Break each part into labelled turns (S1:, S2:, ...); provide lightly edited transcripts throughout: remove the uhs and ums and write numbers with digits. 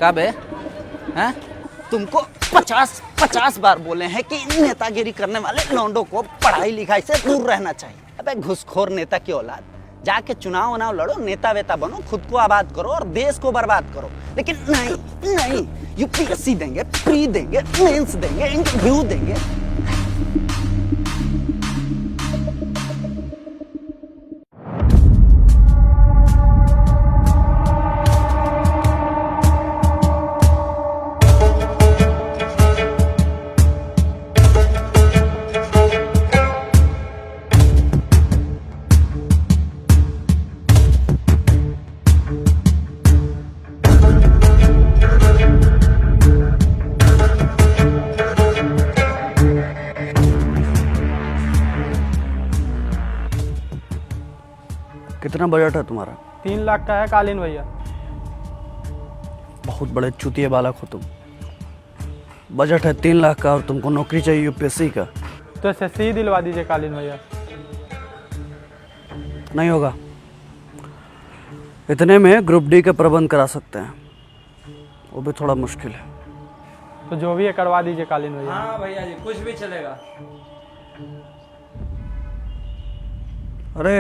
S1: का बे हैं? तुमको 50 बार बोले हैं कि नेतागिरी करने वाले लौंडों को पढ़ाई लिखाई से दूर रहना चाहिए। अबे घुसखोर नेता की औलाद, जाके चुनाव वुनाव लड़ो, नेता वेता बनो, खुद को आबाद करो और देश को बर्बाद करो। लेकिन नहीं, यूपीएससी देंगे, प्री देंगे, मेंस देंगे, इंटरव्यू देंगे।
S2: कितना बजट है तुम्हारा?
S3: 3 लाख का है कालीन भैया।
S2: बहुत बड़े चूतिए बालक हो तुम। बजट है 3 लाख का और तुमको नौकरी चाहिए यूपीएससी का।
S3: तो एसएससी ही दिलवा दीजिए कालीन भैया।
S2: नहीं होगा, इतने में ग्रुप डी के प्रबंध करा सकते हैं, वो भी थोड़ा मुश्किल है।
S3: तो जो भी है करवा दीजिए कालीन भैया।
S4: हाँ भैया जी, कुछ भी चलेगा।
S2: अरे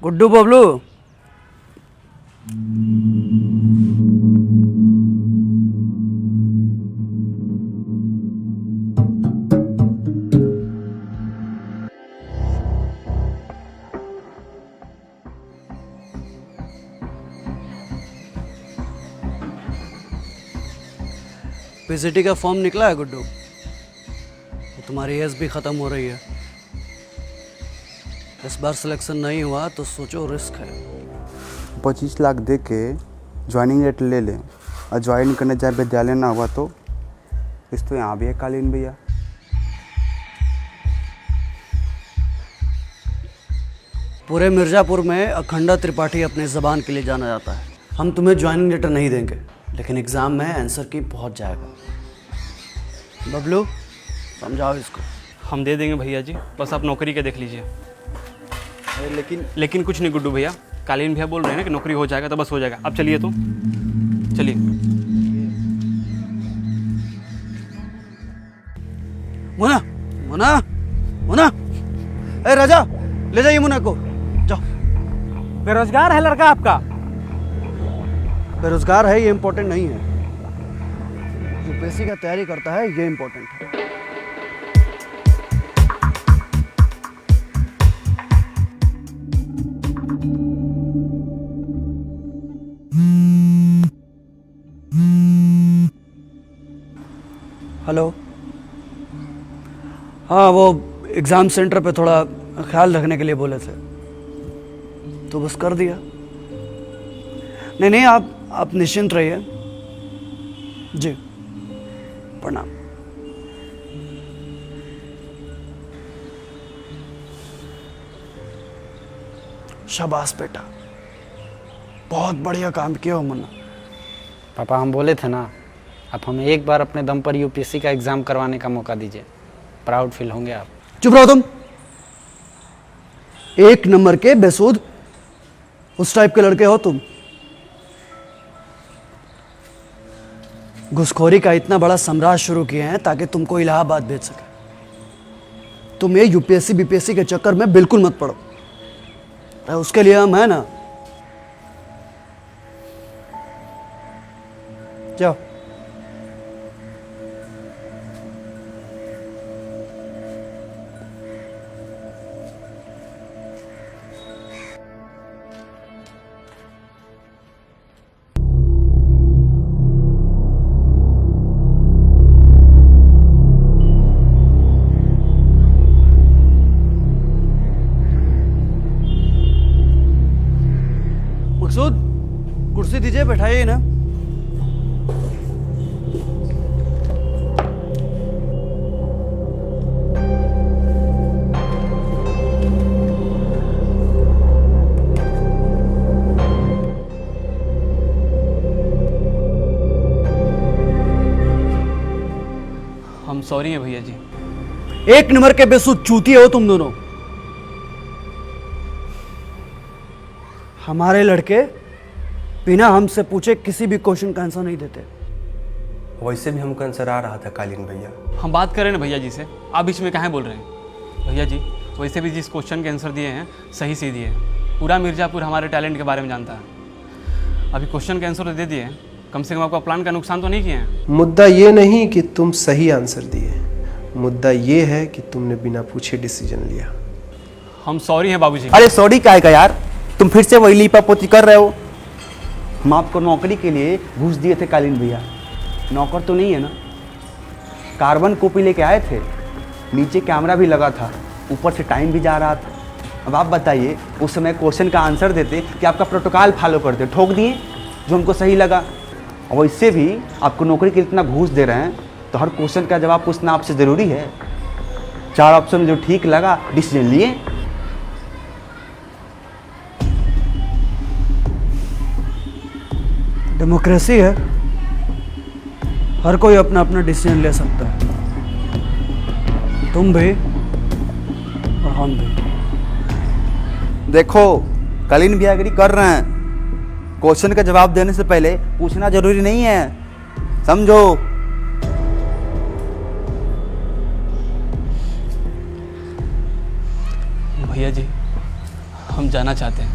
S2: गुड्डू बबलू, पीसीटी का फॉर्म निकला है गुड्डू? तुम्हारी एज भी खत्म हो रही है। इस बार सिलेक्शन नहीं हुआ तो सोचो, रिस्क है।
S5: 25 लाख दे के ज्वाइनिंग रेट ले लें और ज्वाइन करने जाए विद्यालय ना हुआ तो इस तो यहाँ भी है कालीन भैया।
S2: पूरे मिर्ज़ापुर में अखंडा त्रिपाठी अपने ज़बान के लिए जाना जाता है। हम तुम्हें ज्वाइनिंग लेटर नहीं देंगे, लेकिन एग्ज़ाम में आंसर की पहुंच जाएगा। बबलू समझाओ इसको।
S6: हम दे देंगे भैया जी, बस आप नौकरी के देख लीजिए। लेकिन कुछ नहीं गुड्डू भैया, कालीन भैया बोल रहे हैं ना कि नौकरी हो जाएगा तो बस हो जाएगा। अब चलिए, तो चलिए।
S2: मुन्ना मुन्ना मुन्ना, ए राजा ले जाइए मुन्ना को, जाओ।
S3: बेरोजगार है लड़का आपका?
S2: बेरोजगार है ये इम्पोर्टेंट नहीं है, यूपीएससी का तैयारी करता है ये इम्पोर्टेंट है। हेलो, हाँ वो एग्ज़ाम सेंटर पे थोड़ा ख्याल रखने के लिए बोले थे तो बस कर दिया। नहीं, आप निश्चिंत रहिए जी। प्रणाम। शाबाश बेटा, बहुत बढ़िया काम किया हो मुन्ना।
S7: पापा हम बोले थे ना, आप हमें एक बार अपने दम पर यूपीएससी का एग्ज़ाम करवाने का मौका दीजिए, प्राउड फील होंगे आप।
S2: चुप रहो तुम, एक नंबर के बेसूद उस टाइप के लड़के हो तुम। घुसखोरी का इतना बड़ा साम्राज्य शुरू किए हैं ताकि तुमको इलाहाबाद भेज सके। तुम ये यूपीएससी बीपीएससी के चक्कर में बिल्कुल मत पड़ो, उसके लिए हम है ना। जाओ। मकसूद, कुर्सी दीजिए, बैठाइए ना।
S6: हम सॉरी हैं भैया जी।
S2: एक नंबर के बेसूद चूतिए हो तुम दोनों। हमारे लड़के बिना हमसे पूछे किसी भी क्वेश्चन का आंसर नहीं देते।
S4: वैसे भी हमको आंसर आ रहा था कालीन भैया।
S6: हम बात करें ना भैया जी से, आप बीच में काहे बोल रहे हैं? भैया जी वैसे भी जिस क्वेश्चन के आंसर दिए हैं सही से दिए हैं। पूरा मिर्ज़ापुर हमारे टैलेंट के बारे में जानता है। अभी क्वेश्चन के आंसर तो दे दिए, कम से कम आपका प्लान का नुकसान तो नहीं किए हैं।
S4: मुद्दा ये नहीं कि तुम सही आंसर दिए, मुद्दा ये है कि तुमने बिना पूछे डिसीजन लिया।
S6: हम सॉरी हैं बाबूजी।
S1: अरे सॉरी काय का यार, तुम फिर से वही लीपापोती कर रहे हो। हम आपको नौकरी के लिए घूस दिए थे कालीन भैया, नौकर तो नहीं है ना। कार्बन कॉपी लेके आए थे, नीचे कैमरा भी लगा था, ऊपर से टाइम भी जा रहा था। अब आप बताइए, उस समय क्वेश्चन का आंसर देते कि आपका प्रोटोकॉल फॉलो करते, ठोक दिए जो हमको सही लगा। और वैसे भी आपको नौकरी के लिए इतना घूस दे रहे हैं तो हर क्वेश्चन का जवाब पूछना आपसे ज़रूरी है। 4 ऑप्शन में जो ठीक लगा डिसीजन लिए।
S2: डेमोक्रेसी है, हर कोई अपना अपना डिसीजन ले सकता है, तुम भी और हम भी।
S1: देखो कालीन भैया एग्री कर रहे हैं, क्वेश्चन का जवाब देने से पहले पूछना जरूरी नहीं है, समझो।
S6: भैया जी हम जाना चाहते हैं।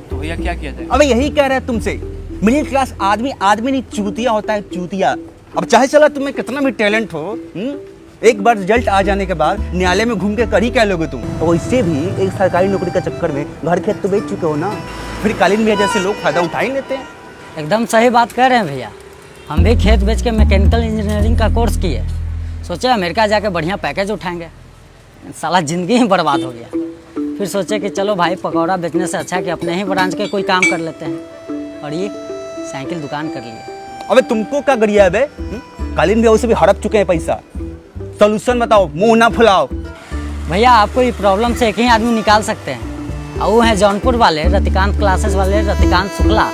S6: तो भैया क्या किया जाए?
S1: अबे यही कह रहे हैं तुमसे, मिडिल क्लास आदमी आदमी नहीं चूतिया होता है, चूतिया। अब चाहे चला तुम्हें कितना भी टैलेंट हो, एक बार रिजल्ट आ जाने के बाद न्यायालय में घूम के कर ही क्या लोगे तुम। और वैसे भी एक सरकारी नौकरी का चक्कर में घर खेत तो बेच चुके हो ना, फिर कालीन भैया जैसे लोग फायदा उठा ही लेते हैं।
S8: एकदम सही बात कह रहे हैं भैया। हम भी खेत बेच के मैकेनिकल इंजीनियरिंग का कोर्स किए, सोचे अमेरिका जाके बढ़िया पैकेज उठाएंगे, साला ज़िंदगी ही बर्बाद हो गया। फिर सोचे कि चलो भाई पकौड़ा बेचने से अच्छा है कि अपने ही ब्रांच के कोई काम कर लेते हैं, और ये साइकिल दुकान कर लिए।
S1: अबे तुमको क्या गरिया है बे? कालीन भैया उसे भी हड़प चुके हैं पैसा। सोल्यूशन बताओ, मुंह ना फुलाओ।
S8: भैया आपको ये प्रॉब्लम से एक ही आदमी निकाल सकते हैं, और वो हैं जौनपुर वाले रतिकांत क्लासेस वाले रतिकांत शुक्ला।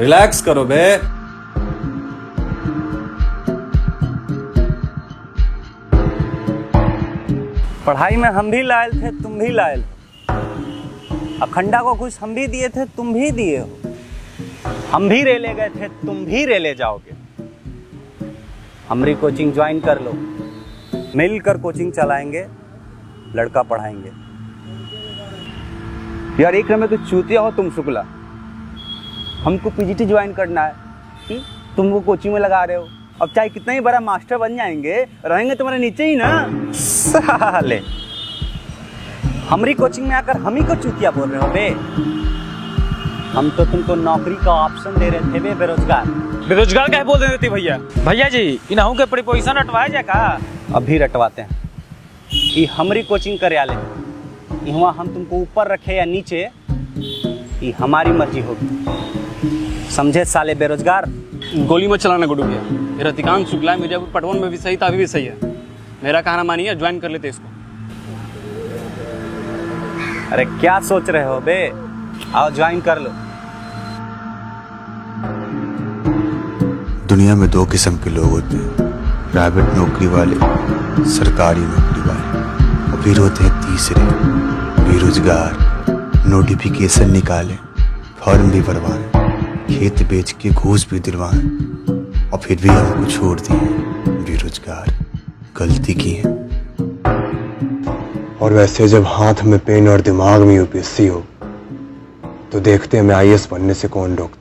S9: रिलैक्स करो बे।
S10: पढ़ाई में हम भी लायल थे, तुम भी लायल हो। अखंडा को घूस हम भी दिए थे, तुम भी दिए हो। हम भी रेले गए थे, तुम भी रेले जाओगे। हमारी कोचिंग ज्वाइन कर लो, मिलकर कोचिंग चलाएंगे, लड़का पढ़ाएंगे।
S1: यार एक नंबर के चूतिया हो तुम शुक्ला। हमको पीजीटी ज्वाइन करना है, तुम वो कोचिंग में लगा रहे हो। अब चाहे कितना ही बड़ा मास्टर बन जाएंगे, रहेंगे तुम्हारे नीचे ही ना।
S10: साले हमारी कोचिंग में आकर हम ही को चूतिया बोल रहे हो बे। हम तो तुमको नौकरी का ऑप्शन दे रहे थे बे, बेरोजगार।
S3: बेरोजगार क्या बोल देते भैया? भैया जी इन्हों के प्रिपोजिशन रटवाया जाए का?
S10: अभी रटवाते हैं। ये हमारी कोचिंग कार्यालय, यहाँ हम तुमको ऊपर रखे या नीचे, ये हमारी मर्जी होगी। समझे साले बेरोजगार?
S6: गोली मत चलाना गुड्डू भैया। ये रतिकांत शुक्ला मिर्जापुर पटवन में भी सही था, अभी भी सही है। मेरा कहना मानिए, ज्वाइन कर लेते इसको।
S10: अरे क्या सोच रहे हो बे, आओ ज्वाइन कर लो।
S5: दुनिया में 2 किस्म के लोग होते हैं, प्राइवेट नौकरी वाले, सरकारी नौकरी वाले, और फिर होते हैं तीसरे बेरोजगार। नोटिफिकेशन निकाले, फॉर्म भी भरवाएं, खेत बेच के घूस भी दिलवाएं और फिर भी हमको छोड़ दिए बेरोजगार। गलती की है। और वैसे जब हाथ में पेन और दिमाग में यूपीएससी हो तो देखते हैं मैं आईएएस बनने से कौन रोकता।